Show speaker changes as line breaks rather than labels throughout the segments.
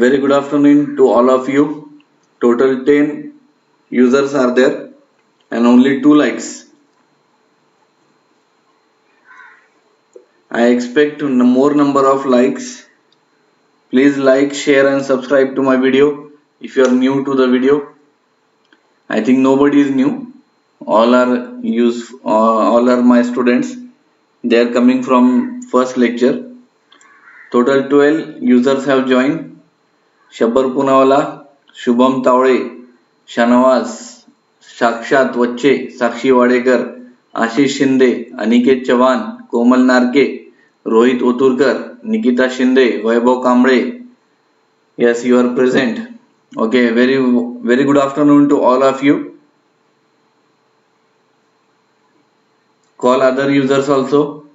Very good afternoon to all of you. Total 10 users are there and only 2 likes. I expect more number of likes. Please like, share and subscribe to my video if you are new to the video. I think nobody is new. All are my students. They are coming from first lecture. Total 12 users have joined. Shabbar Poonawalla, Shubham तावळे, Shahnawaz, साक्षात वच्चे, साक्षी वाडेकर, आशिष शिंदे, अनिकेत चव्हाण, कोमल नारके, रोहित ओतुरकर, निकिता शिंदे, वैभव Kamble. Yes, you are present. Okay, very good afternoon to all of you. Call other users also.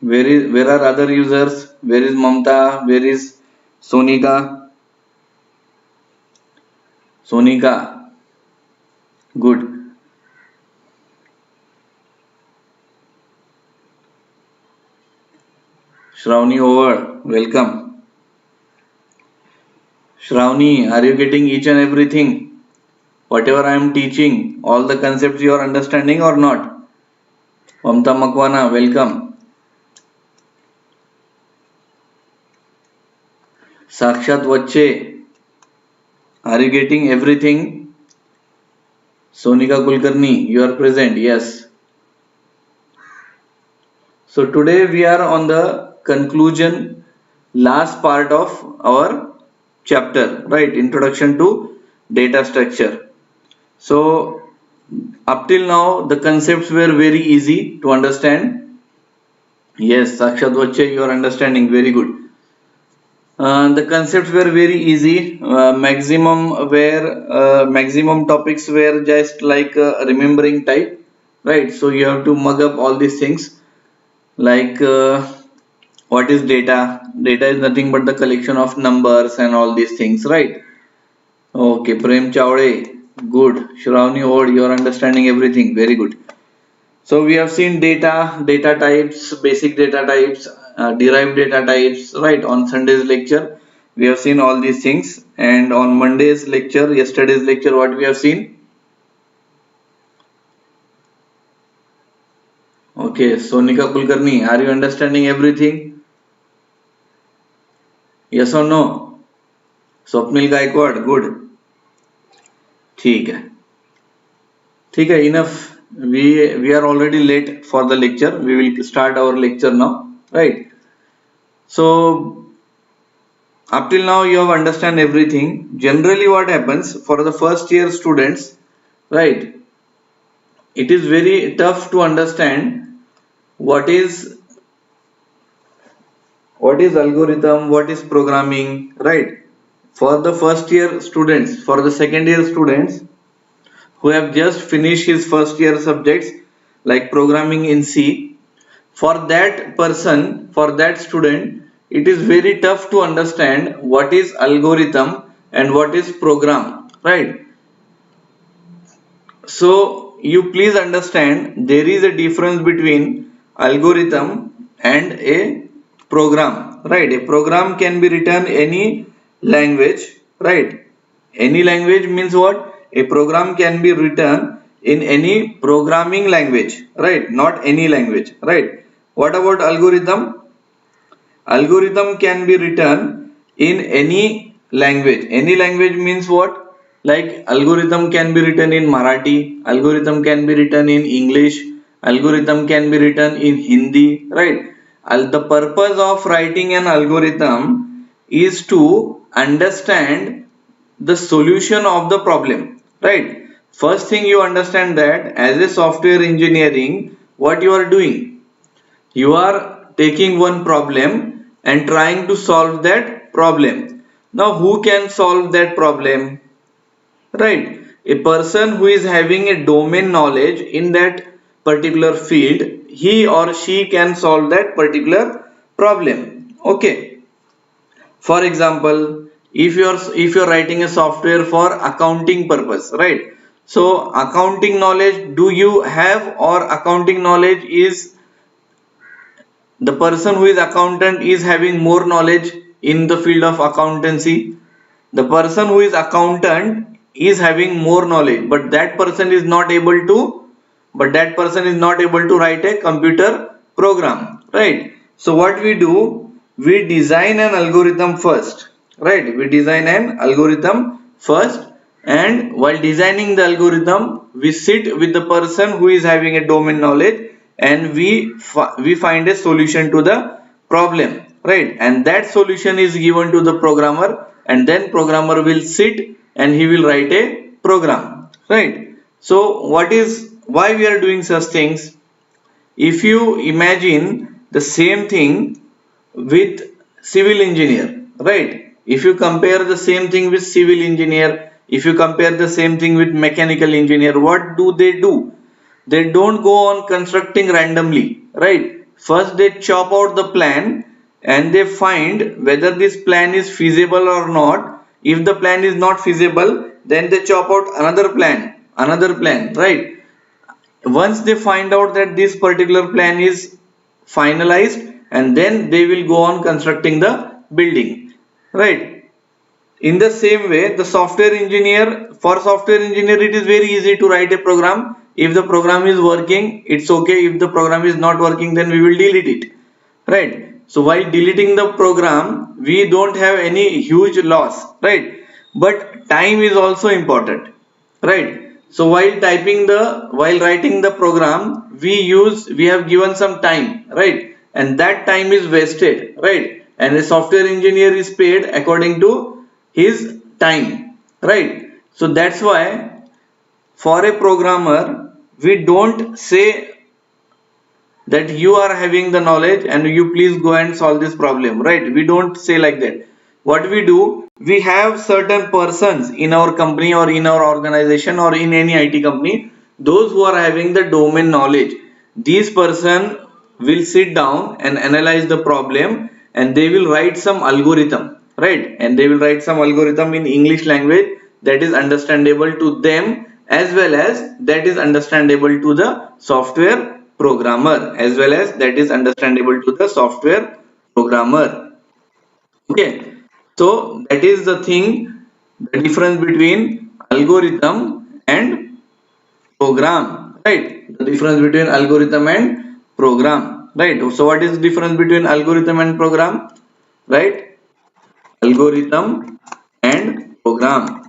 Where are other users? Where is Mamta? Where is Sonika? Sonika, good. Shravani over, welcome. Shravani, are you getting each and everything? Whatever I am teaching, all the concepts you are understanding or not? Mamta Makwana, welcome. Sakshat Vacche, are you getting everything? Sonika Kulkarni, you are present, yes. So today we are on the conclusion, last part of our chapter, right? Introduction to data structure. So up till now the concepts were very easy to understand. Yes, Sakshat Vacche, you are understanding, very good. The concepts were very easy. Maximum topics were just like remembering type, right? So you have to mug up all these things like what is data? Data is nothing but the collection of numbers and all these things, right? Okay, Prem Chawde, good. Shravani Ode, you are understanding everything, very good. So we have seen data types, basic data types, derived data types, right? On Sunday's lecture we have seen all these things, and on Monday's lecture, yesterday's lecture, what we have seen? Okay, Sonika Kulkarni, are you understanding everything? Yes or no? Swapnil Gaikwad, good. ठीक है, enough. We are already late for the lecture. We will start our lecture now, right? So up till now you have understand everything. Generally what happens for the first year students, right? It is very tough to understand what is algorithm, what is programming, right? For the first year students, for the second year students who have just finished his first year subjects like programming in C, for that person, for that student, it is very tough to understand what is algorithm and what is program, right? So you please understand there is a difference between algorithm and a program, right? A program can be written any language, right? Any language means what? A program can be written in any programming language, right? Not any language, right? What about algorithm? Algorithm can be written in any language. Any language means what? Like algorithm can be written in Marathi, algorithm can be written in English, algorithm can be written in Hindi, right? The purpose of writing an algorithm is to understand the solution of the problem, right? First thing you understand that as a software engineering, what you are doing? You are taking one problem and trying to solve that problem. Now who can solve that problem? Right? A person who is having a domain knowledge in that particular field, he or she can solve that particular problem. Okay. For example, if you're writing a software for accounting purpose, right? So accounting knowledge do you have, or accounting knowledge is The person who is accountant is having more knowledge in the field of accountancy. The person who is accountant is having more knowledge, but that person is not able to write a computer program, right? So what we do, we design an algorithm first, right? We design an algorithm first, and while designing the algorithm, we sit with the person who is having a domain knowledge, and we find a solution to the problem, right? And that solution is given to the programmer, and then programmer will sit and he will write a program, right? So what is why we are doing such things? If you imagine the same thing with civil engineer, right? If you compare the same thing with civil engineer, if you compare the same thing with mechanical engineer, what do? They don't go on constructing randomly, right? First they chop out the plan, and they find whether this plan is feasible or not. If the plan is not feasible, then they chop out another plan, right? Once they find out that this particular plan is finalized, and then they will go on constructing the building, right? In the same way, the software engineer, for software engineer it is very easy to write a program. If the program is working, it's okay. If the program is not working, then we will delete it, right? So while deleting the program, we don't have any huge loss, right? But time is also important, right? So while writing the program, we have given some time, right? And that time is wasted, right? And a software engineer is paid according to his time, right? So that's why for a programmer, we don't say that you are having the knowledge and you please go and solve this problem, right? We don't say like that. What we do, we have certain persons in our company or in our organization or in any IT company, those who are having the domain knowledge. These person will sit down and analyze the problem, and they will write some algorithm, right? And they will write some algorithm in English language that is understandable to them, as well as that is understandable to the software programmer, as well as that is understandable to the software programmer. Okay, so that is the thing, the difference between algorithm and program, right? The difference between algorithm and program, right? So what is the difference between algorithm and program, right? Algorithm and program.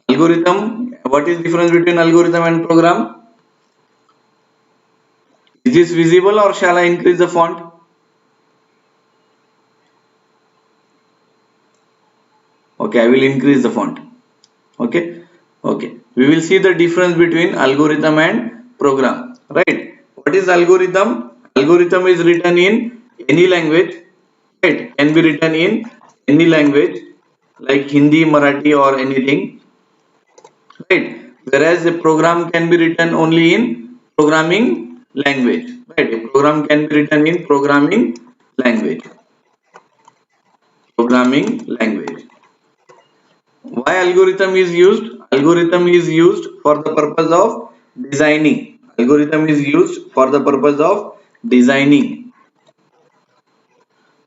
Algorithm, what is the difference between algorithm and program? Is this visible, or shall I increase the font? Okay, I will increase the font. Okay, okay, we will see the difference between algorithm and program, right? What is algorithm? Algorithm is written in any language, right? Can be written in any language like Hindi, Marathi or anything, right? Whereas a program can be written only in programming language, right? A program can be written in language programming language. Why algorithm is used? Algorithm is used for the purpose of designing. Algorithm is used for the purpose of designing.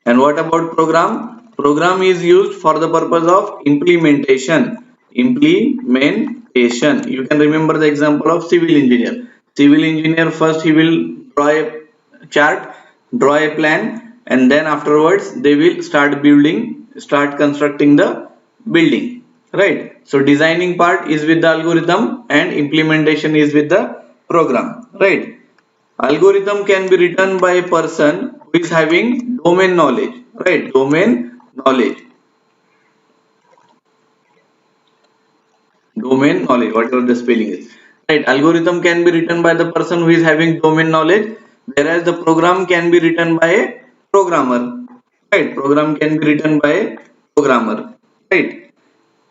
And what about program? Program is used for the purpose of implementation. Implementation, you can remember the example of civil engineer. Civil engineer, first he will draw a chart, draw a plan, and then afterwards they will start constructing the building, right? So designing part is with the algorithm and implementation is with the program, right? Algorithm can be written by a person who is having domain knowledge, right? Domain knowledge, whatever the spelling is, right? Algorithm can be written by the person who is having domain knowledge, whereas the program can be written by a programmer, right? Program can be written by a programmer, right?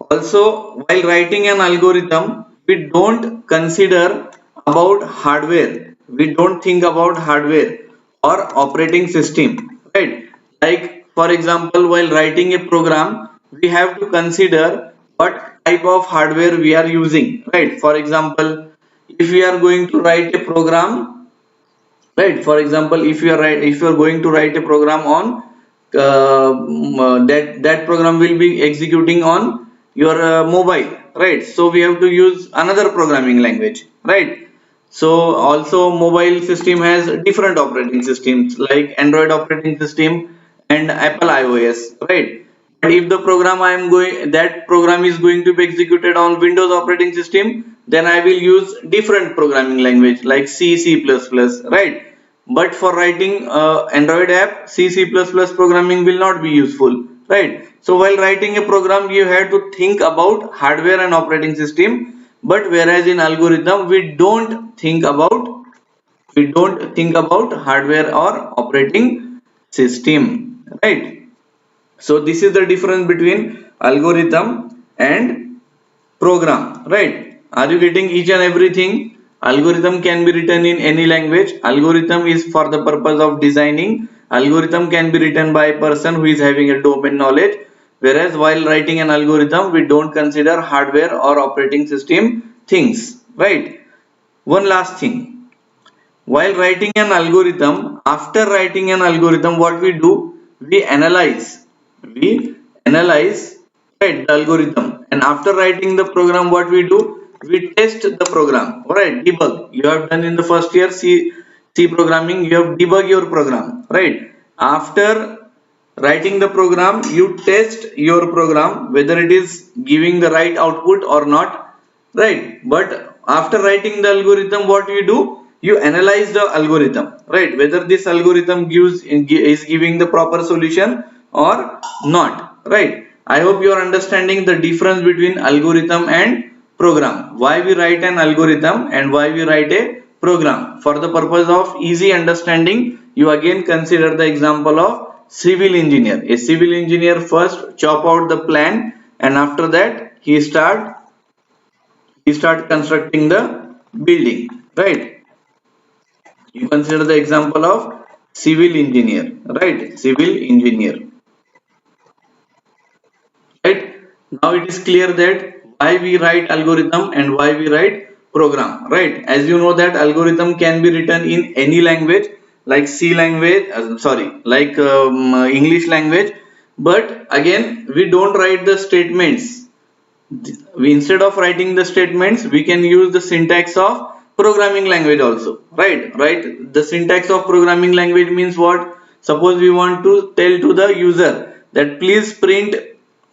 Also, while writing an algorithm, we don't consider about hardware. We don't think about hardware or operating system, right? Like for example, while writing a program, we have to consider what type of hardware we are using, right? For example, if we are going to write a program right? For example, if you are going to write a program on that program will be executing on your mobile, right? So we have to use another programming language, right? So also mobile system has different operating systems like Android operating system and Apple iOS, right? But if the program I am going that program is going to be executed on Windows operating system, then I will use different programming language like C, C++, right? But for writing Android app, C, C++ programming will not be useful, right? So while writing a program, you have to think about hardware and operating system. But whereas in algorithm, we don't think about hardware or operating system, right? So this is the difference between algorithm and program, right? Are you getting each and everything? Algorithm can be written in any language. Algorithm is for the purpose of designing. Algorithm can be written by a person who is having a domain knowledge. Whereas while writing an algorithm, we don't consider hardware or operating system things, right? One last thing. While writing an algorithm, after writing an algorithm, what we do? We analyze. We analyze, right, the algorithm. And after writing the program, what we do? We test the program. Right, debug. You have done in the first year C programming, you have debug your program. Right. After writing the program, you test your program whether it is giving the right output or not, right? But after writing the algorithm, what you do, you analyze the algorithm, right? Whether this algorithm is giving the proper solution or not, right? I hope you are understanding the difference between algorithm and program, why we write an algorithm and why we write a program. For the purpose of easy understanding, you again consider the example of civil engineer. A civil engineer first chop out the plan, and after that he start constructing the building, right? You consider the example of civil engineer, right? Civil engineer, right? Now it is clear that why we write algorithm and why we write program, right? As you know that algorithm can be written in any language like C language, sorry, like English language. But again, we don't write the statements. We, instead of writing the statements, we can use the syntax of programming language also, right? The syntax of programming language means what? Suppose we want to tell to the user that please print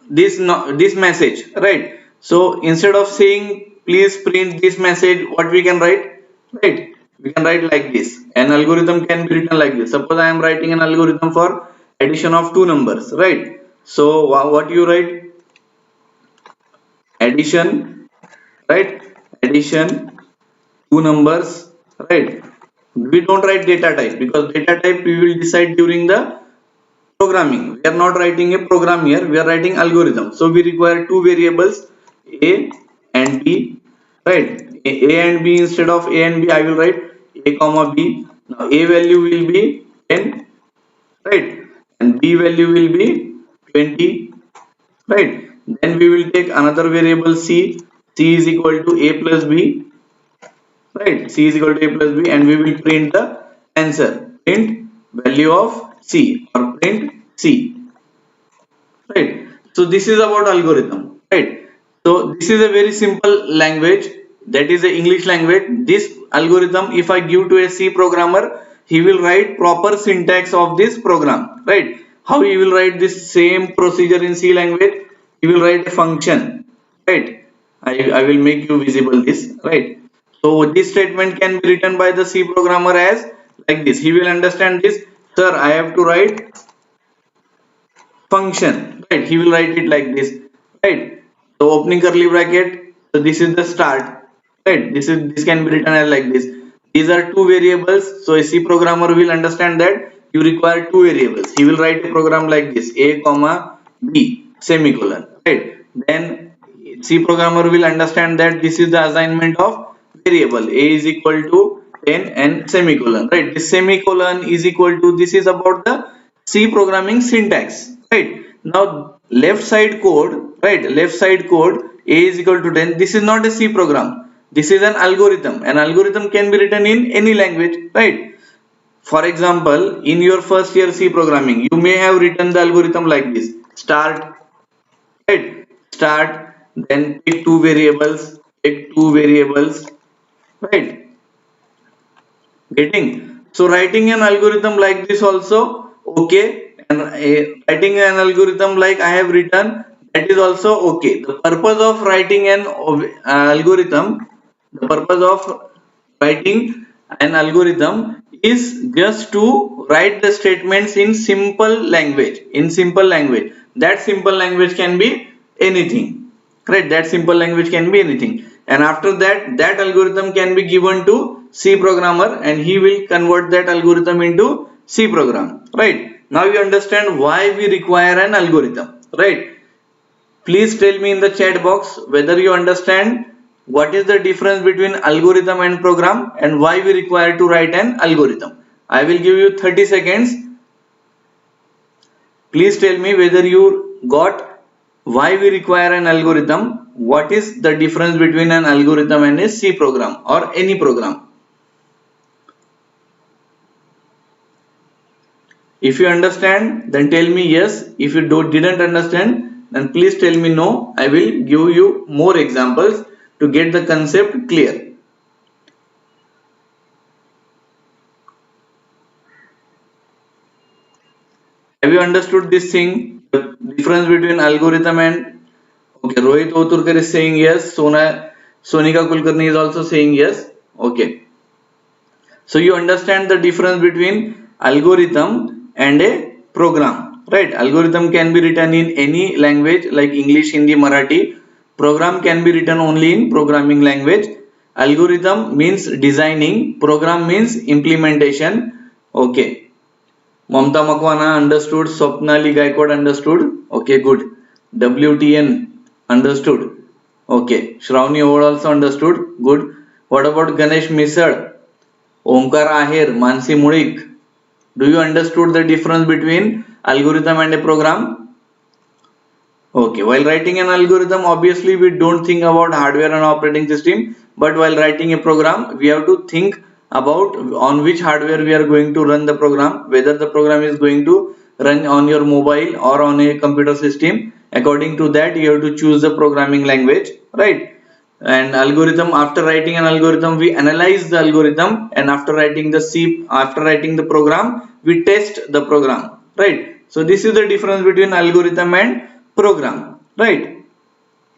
this this message, right? So instead of saying please print this message, what we can write, right? We can write like this. An algorithm can be written like this. Suppose I am writing an algorithm for addition of two numbers, right? So what you write? Addition, right? Addition two numbers, right? We don't write data type because data type we will decide during the programming. We are not writing a program here, we are writing algorithm. So we require two variables, a and b, right? A and b, instead of a and b I will write a comma b. Now a value will be 10, right? And b value will be 20, right? Then we will take another variable c. C is equal to a plus b, right? C is equal to a plus b, and we will print the answer. Print value of c or print c, right? So this is about algorithm, right? So this is a very simple language, that is the English language. This algorithm, if I give to a C programmer, he will write proper syntax of this program, right? How he will write this same procedure in C language? He will write a function, right? I will make you visible this, right? So this statement can be written by the C programmer as like this. He will understand this, sir, I have to write function, right? He will write it like this, right? So opening curly bracket, so this is the start, right? This can be written as like this. These are two variables, so a C programmer will understand that you require two variables. He will write a program like this, a comma b semicolon, right? Then C programmer will understand that this is the assignment of variable. A is equal to 10 and semicolon, right? This semicolon is equal to, this is about the C programming syntax, right? Now left side code, right? Left side code, A is equal to 10. This is not a C program. This is an algorithm. An algorithm can be written in any language, right? For example, in your first year C programming, you may have written the algorithm like this: start, right? Start, then take two variables, right? Getting. So writing an algorithm like this also okay, and writing an algorithm like I have written, that is also okay. The purpose of writing an algorithm, the purpose of writing an algorithm is just to write the statements in simple language. In simple language, that simple language can be anything, correct? That simple language can be anything, and after that, that algorithm can be given to C programmer, and he will convert that algorithm into C program, right? Now you understand why we require an algorithm, right? Please tell me in the chat box whether you understand what is the difference between algorithm and program, and why we require to write an algorithm. I will give you 30 seconds. Please tell me whether you got why we require an algorithm. What is the difference between an algorithm and a C program or any program? If you understand, then tell me yes. If you didn't understand, then please tell me no. I will give you more examples to get the concept clear. Have you understood this thing? The difference between algorithm and, okay, Rohit Oturkar is saying yes. Sonika Kulkarni is also saying yes. Okay. So you understand the difference between algorithm and a program, right? Algorithm can be written in any language like English, Hindi, Marathi. Program can be written only in programming language. Algorithm means designing. Program means implementation. Okay. Mamta Makwana understood. Swapnali Gaikwad understood. Okay, good. WTN understood. Okay. Shravani Owad also understood. Good. What about Ganesh Misal? Omkar Ahir, Mansi Mudik, do you understood the difference between algorithm and a program? Okay, while writing an algorithm, obviously we don't think about hardware and operating system, but while writing a program, we have to think about on which hardware we are going to run the program, whether the program is going to run on your mobile or on a computer system. According to that, you have to choose the programming language, right? And algorithm, after writing an algorithm, we analyze the algorithm, and after writing the program, we test the program, right? So this is the difference between algorithm and program, right?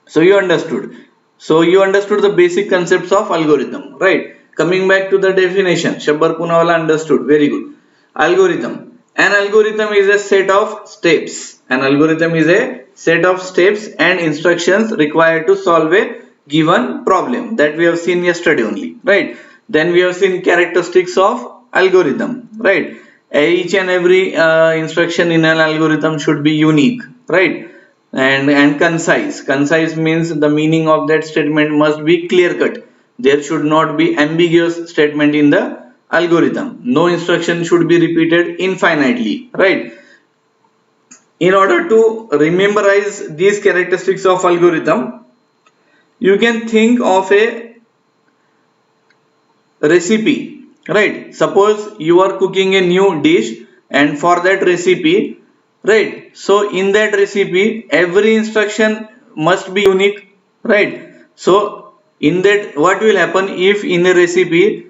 So you understood the basic concepts of algorithm, right? Coming back to the definition, Shabbar Punawala understood. Very good. Algorithm. An algorithm is a set of steps. An algorithm is a set of steps and instructions required to solve a given problem, that we have seen yesterday only, right? Then we have seen characteristics of algorithm, right? Each and every instruction in an algorithm should be unique, right? And concise means the meaning of that statement must be clear cut. There should not be ambiguous statement in the algorithm. No instruction should be repeated infinitely, right? In order to rememberize these characteristics of algorithm, you can think of a recipe, right? Suppose you are cooking a new dish, and for that recipe, right, so in that recipe every instruction must be unique, right? So in that, what will happen if in a recipe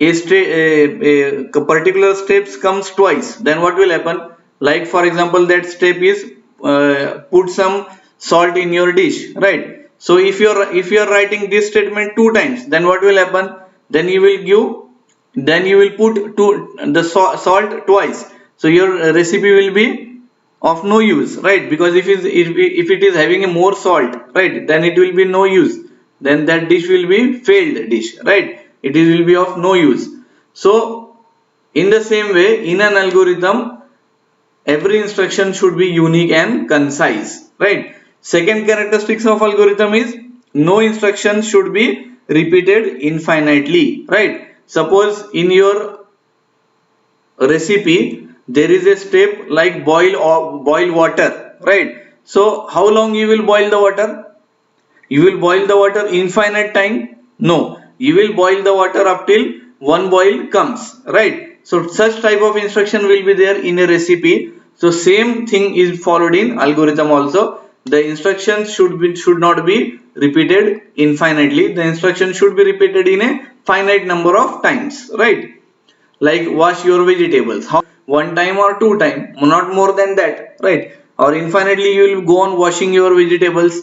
a particular steps comes twice, then what will happen? Like for example, that step is put some salt in your dish, right? So if you're writing this statement two times, then what will happen? Then you will put the salt twice, so your recipe will be of no use, right? Because if it is having a more salt, right, then it will be no use, then that dish will be failed dish, right? Will be of no use. So in the same way, in an algorithm, every instruction should be unique and concise, right? Second characteristics of algorithm is no instruction should be repeated infinitely, right? Suppose in your recipe there is a step like boil water, right? So how long you will boil the water? You will boil the water infinite time? No, you will boil the water up till one boil comes, right? So such type of instruction will be there in a recipe. So same thing is followed in algorithm also. The instructions should not be repeated infinitely. The instruction should be repeated in a finite number of times, right? Like wash your vegetables. How one time or two time, not more than that, right? Or infinitely you will go on washing your vegetables.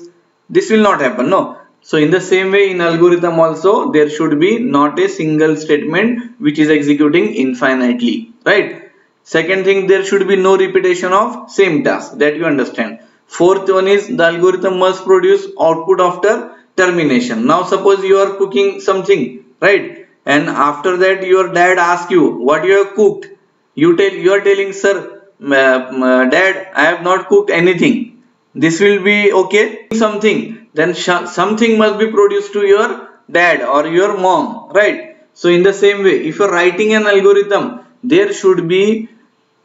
This will not happen, no. So in the same way in algorithm also there should be not a single statement which is executing infinitely, right? Second thing, there should be no repetition of same task, that you understand. Fourth one is the algorithm must produce output after termination. Now suppose you are cooking something, right? And after that your dad asks you what you have cooked. You are telling, sir, dad, I have not cooked anything. This will be okay. Something, then something must be produced to your dad or your mom, right? So in the same way, if you are writing an algorithm, there should be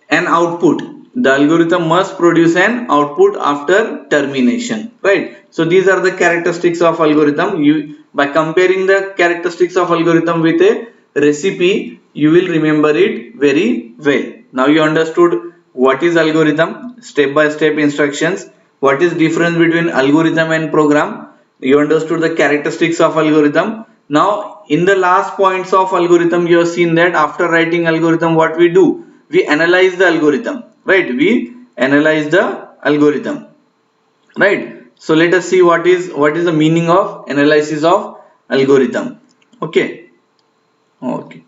an output. The algorithm must produce an output after termination, right? So these are the characteristics of algorithm. You, by comparing the characteristics of algorithm with a recipe, you will remember it very well. Now you understood what is algorithm, step by step instructions, what is difference between algorithm and program. You understood the characteristics of algorithm. Now in the last points of algorithm, you have seen that after writing algorithm, what we do, we analyze the algorithm, right? We analyze the algorithm, right? So let us see what is the meaning of analysis of algorithm. Okay. Okay,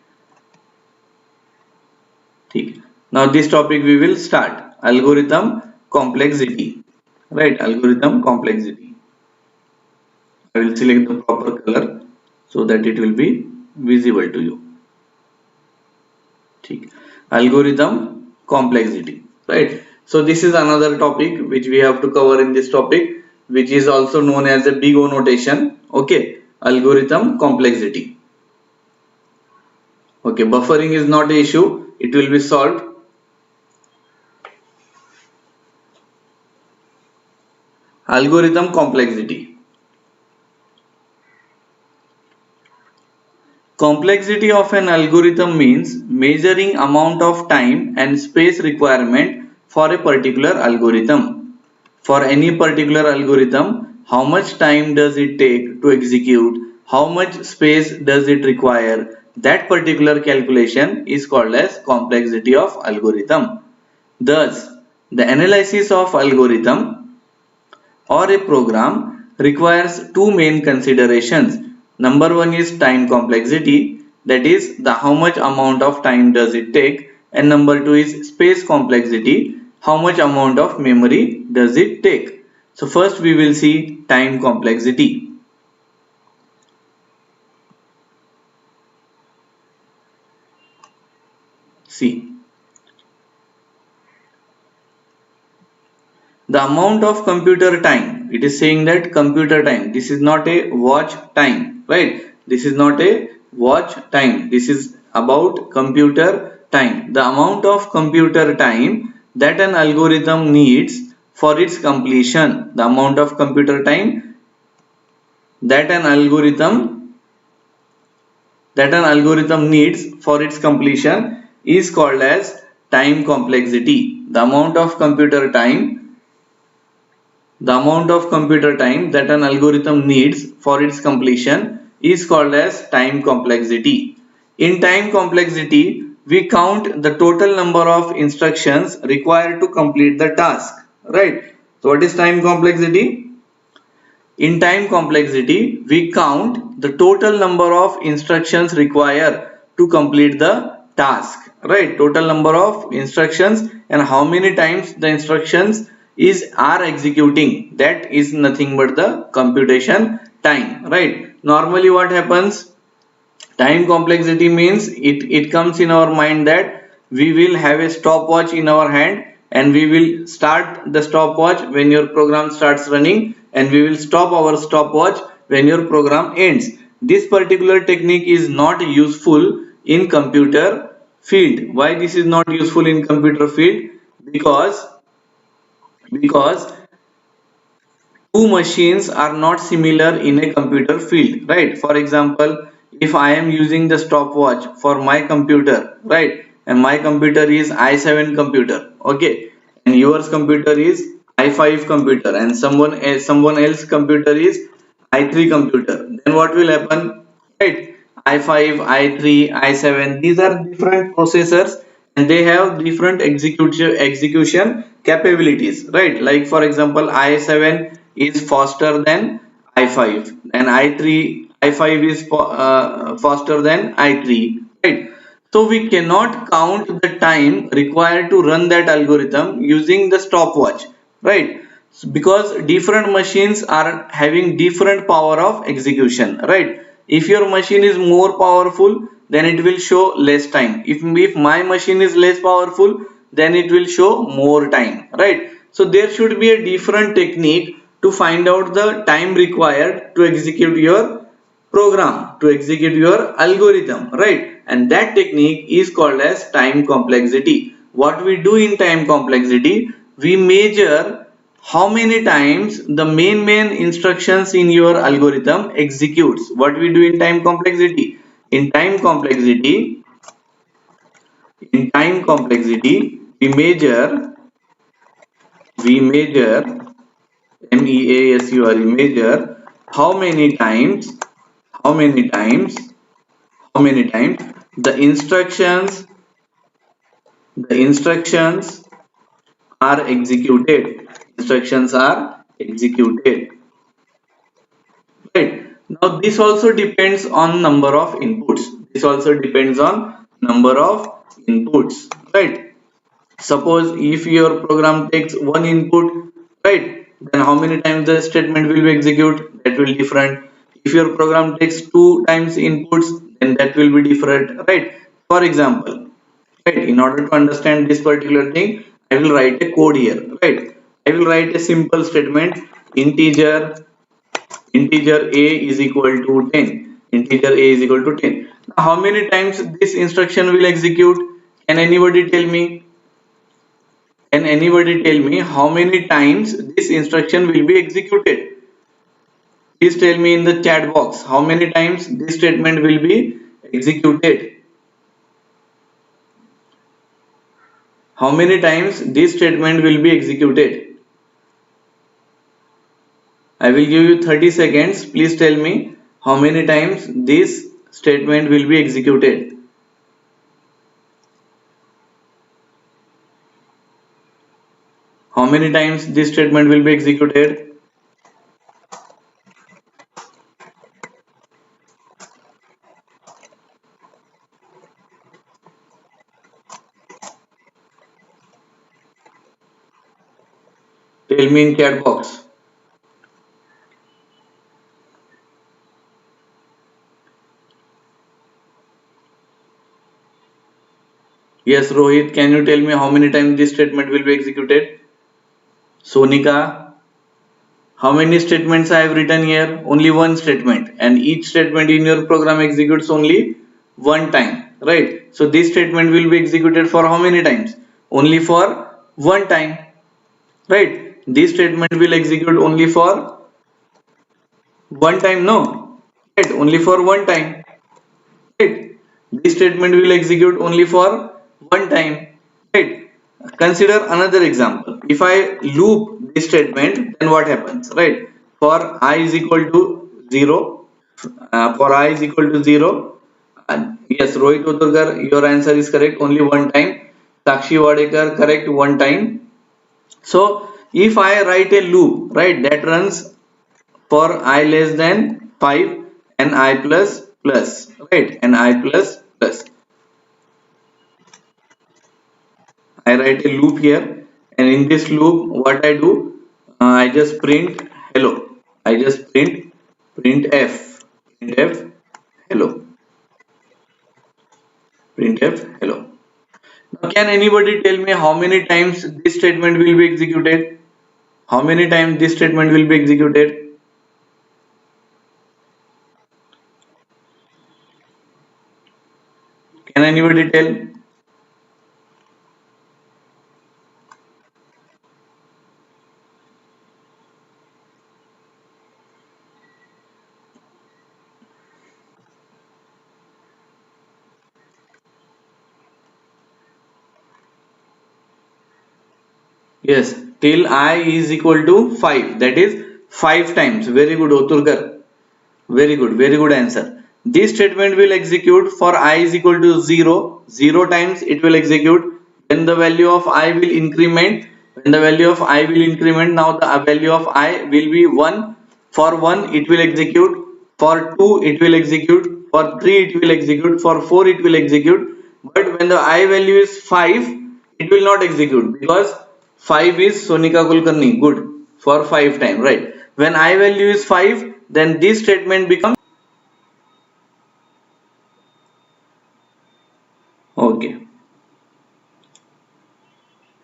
ठीक. Now this topic we will start, algorithm complexity, right? Algorithm complexity. I will select the proper color so that it will be visible to you. ठीक. Algorithm complexity, right? So this is another topic which we have to cover in this topic, which is also known as the big O notation. Okay, algorithm complexity. Okay, buffering is not an issue, it will be solved. Algorithm complexity. Complexity of an algorithm means measuring amount of time and space requirement for a particular algorithm. For any particular algorithm, how much time does it take to execute, how much space does it require, that particular calculation is called as complexity of algorithm. Thus, the analysis of algorithm or a program requires two main considerations. Number one is time complexity, that is the how much amount of time does it take, and number two is space complexity, how much amount of memory does it take. So first we will see time complexity. See, the amount of computer time, it is saying that computer time, this is not a watch time, right? This is not a watch time, this is about computer time. The amount of computer time that an algorithm needs for its completion, the amount of computer time that an algorithm needs for its completion is called as time complexity. The amount of computer time that an algorithm needs for its completion is called as time complexity. In time complexity, we count the total number of instructions required to complete the task, right? So what is time complexity? In time complexity, we count the total number of instructions required to complete the task, right? Total number of instructions and how many times the instructions are executing, that is nothing but the computation time, right? Normally what happens, time complexity means it comes in our mind that we will have a stopwatch in our hand and we will start the stopwatch when your program starts running and we will stop our stopwatch when your program ends. This particular technique is not useful in computer field. Why this is not useful in computer field? Because two machines are not similar in a computer field, right? For example, if I am using the stopwatch for my computer, right, and my computer is i7 computer, okay, and yours computer is i5 computer, and someone else computer is i3 computer, then what will happen, right? i5, i3, i7, these are different processors and they have different execution capabilities, right? Like for example, i7 is faster than i5 and i5 is faster than i3, right? So we cannot count the time required to run that algorithm using the stopwatch, right? Because different machines are having different power of execution, right? If your machine is more powerful, then it will show less time. If my machine is less powerful, then it will show more time, right? So there should be a different technique to find out the time required to execute your program, to execute your algorithm, right? And that technique is called as time complexity. What we do in time complexity, we measure how many times the main instructions in your algorithm executes. What we do in time complexity, in time complexity in time complexity we measure measure how many times how many times how many times the instructions are executed, right? Now this also depends on number of inputs, right? Suppose if your program takes one input, right, then how many times the statement will be executed, that will different. If your program takes two times inputs, then that will be different, right? For example, right, in order to understand this particular thing, I will write a code here, right? I will write a simple statement, integer integer a is equal to 10, integer a is equal to 10. Now how many times this instruction will execute? Can anybody tell me? Can anybody tell me how many times this instruction will be executed? Please tell me in the chat box how many times this statement will be executed. How many times this statement will be executed? I will give you 30 seconds. Please tell me how many times this statement will be executed. How many times this statement will be executed? Tell me in chat box. Yes, Rohit, can you tell me how many times this statement will be executed? Sonika, how many statements I have written here? Only one statement, and each statement in your program executes only one time, right? So this statement will be executed for how many times? Only for one time, right? This statement will execute only for one time, no, right? Only for one time, right? This statement will execute only for one time, right? Consider another example. If I loop this statement, then what happens, right? For I is equal to 0, for I is equal to 0, yes, Rohit Uturkar, your answer is correct, only one time. Sakshi Wadekar, correct, one time. So if I write a loop, right, that runs for I less than 5 and I plus, right, and I plus. I write a loop here, and in this loop, what I do, I just print hello. I just print f, hello, printf, hello. Now, can anybody tell me how many times this statement will be executed? How many times this statement will be executed? Can anybody tell? Yes, till I is equal to 5. That is 5 times. Very good, Otulkar. Very good answer. This statement will execute for I is equal to 0. 0 times it will execute. When the value of I will increment, when the value of I will increment, now the value of I will be 1. For 1 it will execute. For 2 it will execute. For 3 it will execute. For 4 it will execute. But when the I value is 5, it will not execute because 5 is Sonika Kulkarni. Good. For 5 time, right? When I value is 5, then this statement becomes okay.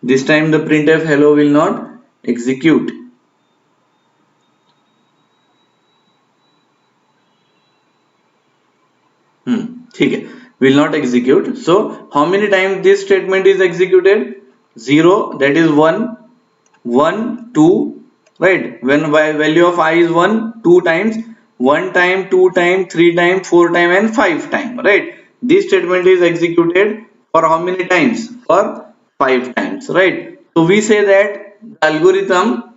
This time the printf hello will not execute. ठीक है, will not execute. So how many times this statement is executed? 0, that is 1, 1, 2, right? When value of I is 1, 2 times, 1 time, 2 time, 3 time, 4 time and 5 time, right? This statement is executed for how many times? For 5 times, right? So we say that the algorithm,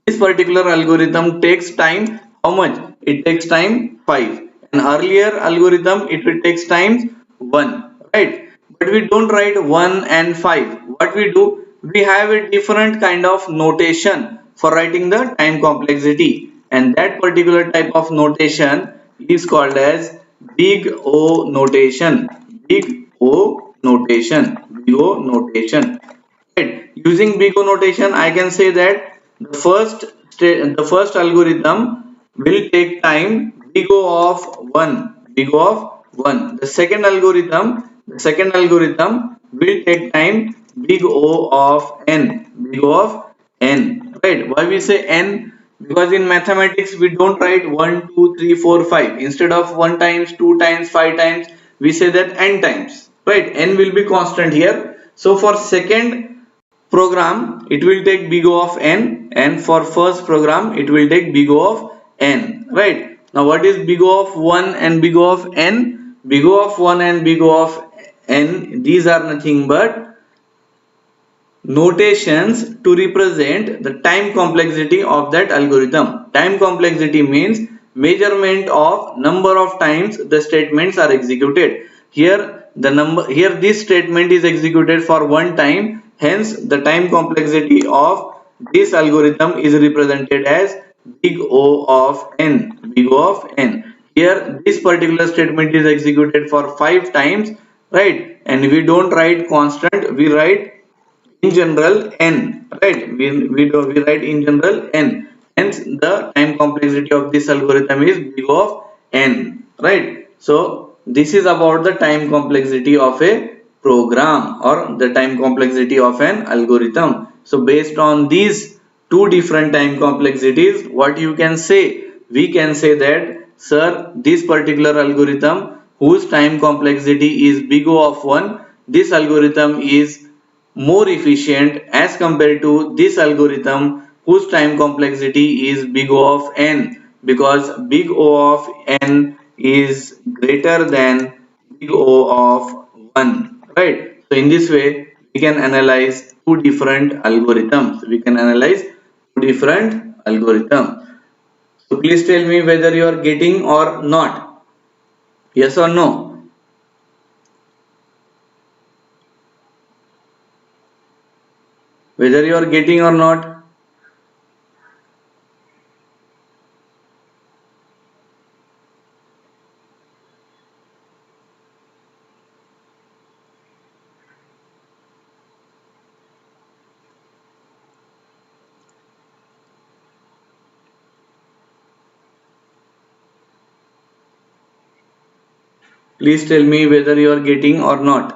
this particular algorithm takes time. How much? It takes time 5. An earlier algorithm it will takes time 1, right? But we don't write 1 and 5. What we do, we have a different kind of notation for writing the time complexity, and that particular type of notation is called as big O notation. Big O notation. Big O notation. Right. Using big O notation, I can say that the first algorithm will take time big O of 1, big O of 1. The second algorithm will take time big O of n, big O of n. Right? Why we say n? Because in mathematics we don't write 1, 2, 3, 4, 5. Instead of 1 times, 2 times, 5 times, we say that n times. Right? N will be constant here. So for second program it will take big O of n, and for first program it will take big O of n, right? Now what is big O of 1 and big O of n? Big O of 1 and big O of n, these are nothing but notations to represent the time complexity of that algorithm. Time complexity means measurement of number of times the statements are executed. Here this statement is executed for one time, hence the time complexity of this algorithm is represented as big O of n, big O of n. Here this particular statement is executed for 5 times, right? And we don't write constant, we write in general n, right? We write in general n, hence the time complexity of this algorithm is big of n, right? So this is about the time complexity of a program or the time complexity of an algorithm. So based on these two different time complexities, what you can say, we can say that sir, this particular algorithm whose time complexity is big O of 1, this algorithm is more efficient as compared to this algorithm whose time complexity is big O of n, because big O of n is greater than big O of 1, right? So in this way we can analyze two different algorithms. We can analyze two different algorithms. So please tell me whether you are getting or not. Yes or no? Whether you are getting or not. Please tell me whether you are getting or not.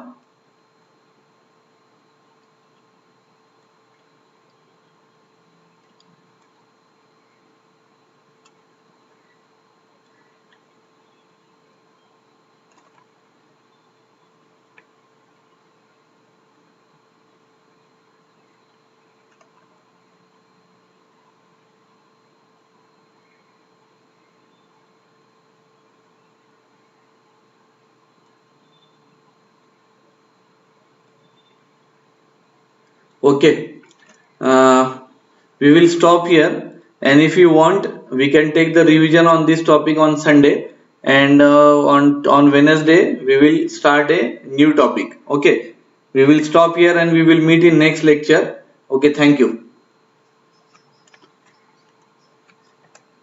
Okay. we will stop here, and if you want we can take the revision on this topic on Sunday, and on Wednesday we will start a new topic. Okay, we will stop here and we will meet in next lecture. Okay, thank you.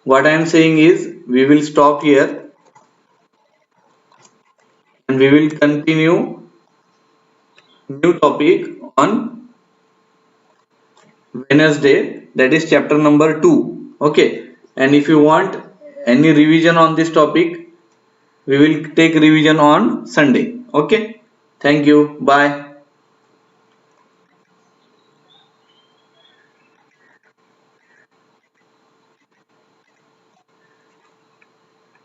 What I am saying is we will stop here and we will continue new topic on Wednesday, that is chapter number 2. Okay, and if you want any revision on this topic, we will take revision on Sunday. Okay, thank you. Bye.